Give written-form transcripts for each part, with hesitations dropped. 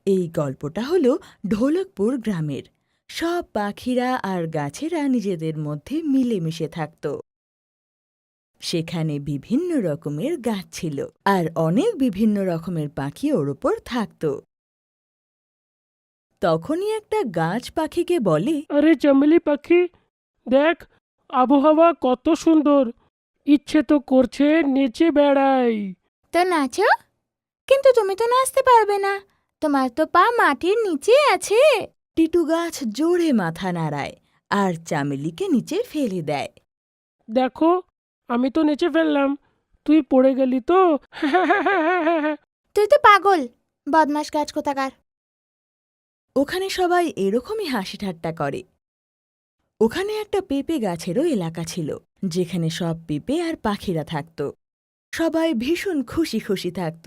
এই গল্পটা হলো ঢোলকপুর গ্রামের। সব পাখিরা আর গাছেরা নিজেদের মধ্যে মিলেমিশে থাকত। সেখানে বিভিন্ন রকমের গাছ ছিল আর অনেক বিভিন্ন রকমের পাখি ওর ওপর থাকত। তখনই একটা গাছ পাখিকে বলে, আরে চামেলি পাখি, দেখ আবহাওয়া কত সুন্দর, ইচ্ছে তো করছে নেচে বেড়াই। তো নাচো, কিন্তু তুমি তো নাচতে পারবে না, তোমার তো পা মাটির নিচে আছে। টিটু গাছ জোরে মাথা নাড়ায় আর চামেলিকে নিচে ফেলে দেয়। দেখো, আমি তো নেচে ফেললাম, তুই পড়ে গেলি তো। তুই তো পাগল, বদমাস গাছ কোথাকার। ওখানে সবাই এরকমই হাসি ঠাট্টা করে। ওখানে একটা পেঁপে গাছেরও এলাকা ছিল, যেখানে সব পেঁপে আর পাখিরা থাকত। সবাই ভীষণ খুশি খুশি থাকত।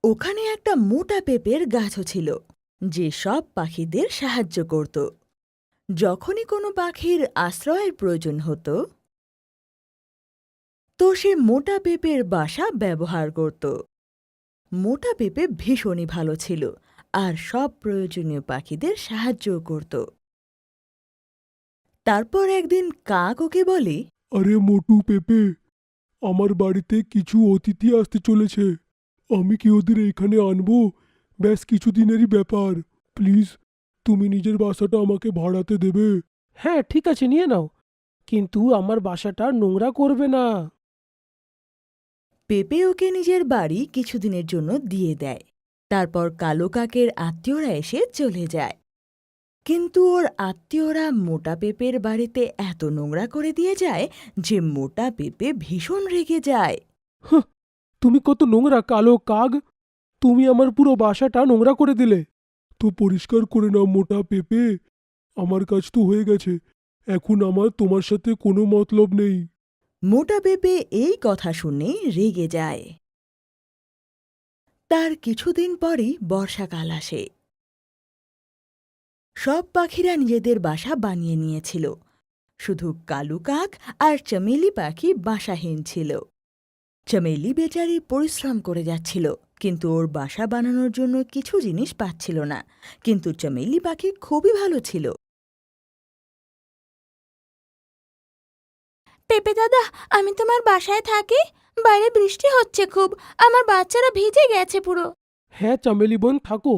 ওখানে একটা মোটা পেঁপের গাছও ছিল, যে সব পাখিদের সাহায্য করত। যখনই কোনো পাখির আশ্রয়ের প্রয়োজন হতো, তো সে মোটা পেঁপের বাসা ব্যবহার করত। মোটা পেঁপে ভীষণই ভালো ছিল আর সব প্রয়োজনীয় পাখিদের সাহায্যও করত। তারপর একদিন কাক ওকে বলে, আরে মোটু পেঁপে, আমার বাড়িতে কিছু অতিথি আসতে চলেছে। আমি কি ওদের এখানে আনবো? ব্যাস কিছুদিনেরই ব্যাপার। প্লিজ, তুমি নিজের বাসাটা আমাকে ভাড়াতে দেবে? হ্যাঁ ঠিক আছে, নিয়ে নাও, কিন্তু আমার বাসাটা নোংরা করবে না। পেঁপে ওকে নিজের বাড়ি কিছুদিনের জন্য দিয়ে দেয়। তারপর কালো কাকের আত্মীয়রা এসে চলে যায়। কিন্তু ওর আত্মীয়রা মোটা পেঁপের বাড়িতে এত নোংরা করে দিয়ে যায় যে মোটা পেঁপে ভীষণ রেগে যায়। হাহ, তুমি কত নোংরা কালো কাক, তুমি আমার পুরো বাসাটা নোংরা করে দিলে। তো পরিষ্কার করে নাও মোটা পেঁপে। আমার কাজ তো হয়ে গেছে, এখন আমার তোমার সাথে কোনো মতলব নেই। মোটা পেঁপে এই কথা শুনে রেগে যায়। তার কিছুদিন পরই বর্ষাকাল আসে। সব পাখিরা নিজেদের বাসা বানিয়ে নিয়েছিল, শুধু কালু কাক আর চমেলি পাখি বাসাহীন ছিল। চমেলি বেচারি পরিশ্রম করে যাচ্ছিল, কিন্তু ওর বাসা বানানোর জন্য কিছু জিনিস পাচ্ছিল না। কিন্তু চমেলি পাখি খুবই ভালো ছিল। পেঁপে দাদা, আমি তোমার বাসায় থাকি, বাইরে বৃষ্টি হচ্ছে খুব, আমার বাচ্চারা ভিজে গেছে পুরো। হ্যাঁ চামেলি বোন থাকো,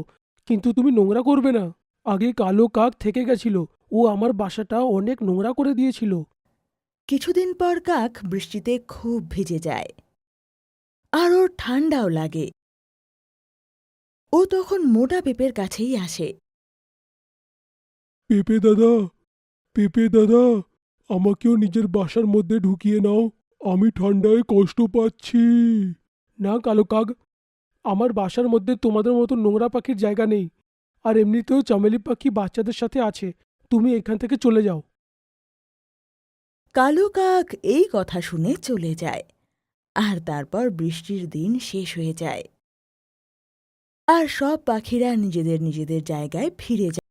কিন্তু তুমি নোংরা করবে না। আগে কালো কাক থেকে গেছিল, ও আমার বাসাটা অনেক নোংরা করে দিয়েছিল। কিছুদিন পর কাক বৃষ্টিতে খুব ভিজে যায় আর ওর ঠান্ডাও লাগে। ও তখন মোটা পেঁপের কাছেই আসে। পেঁপে দাদা, পেঁপে দাদা, আমাকেও নিজের বাসার মধ্যে ঢুকিয়ে নাও। আমি ঠান্ডায় কষ্ট পাচ্ছি। না কালো কাক, আমার বাসার মধ্যে তোমাদের মতো নোংরা পাখির জায়গা নেই। আর এমনিতেও চামেলি পাখি বাচ্চাদের সাথে আছে, তুমি এখান থেকে চলে যাও। কালো কাক এই কথা শুনে চলে যায়। আর তারপর বৃষ্টির দিন শেষ হয়ে যায় আর সব পাখিরা নিজেদের নিজেদের জায়গায় ফিরে যায়।